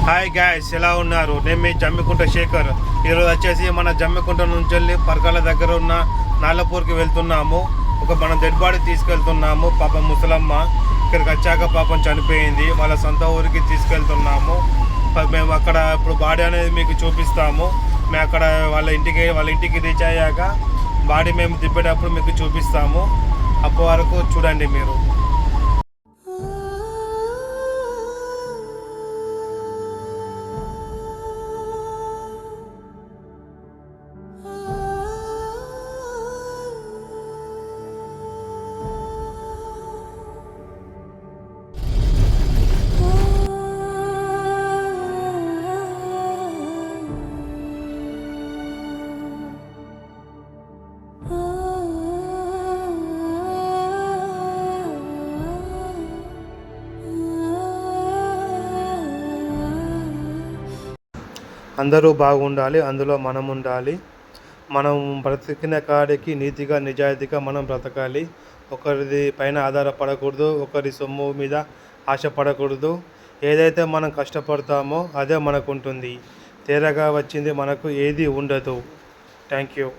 Hi guys, ఎలా ఉన్నారు? నేను మీ జమ్మికుంట శేఖర్. ఈరోజు వచ్చేసి మన జమ్మికుంట నుంచి వెళ్ళి పరకాల దగ్గర ఉన్న నాలపూర్కి వెళ్తున్నాము. మన డెడ్ బాడీ తీసుకెళ్తున్నాము. పాపం ముసలమ్మ ఇక్కడికి వచ్చాక పాపం చనిపోయింది. వాళ్ళ సొంత ఊరికి తీసుకెళ్తున్నాము. మేము అక్కడ ఇప్పుడు బాడీ అనేది మీకు చూపిస్తాము. మేము అక్కడ వాళ్ళ ఇంటికి రీచ్ అయ్యాక బాడీ మేము దింపేటప్పుడు మీకు చూపిస్తాము. అప్పటి వరకు చూడండి మీరు. అందరూ బాగుండాలి, అందులో మనం ఉండాలి. మనం బ్రతికిన కాడికి నీతిగా నిజాయితీగా మనం బ్రతకాలి. ఒకరిది పైన ఆధారపడకూడదు, ఒకరి సొమ్ము మీద ఆశపడకూడదు. ఏదైతే మనం కష్టపడతామో అదే మనకు ఉంటుంది. తేరగా వచ్చింది మనకు ఏది ఉండదు. Thank you.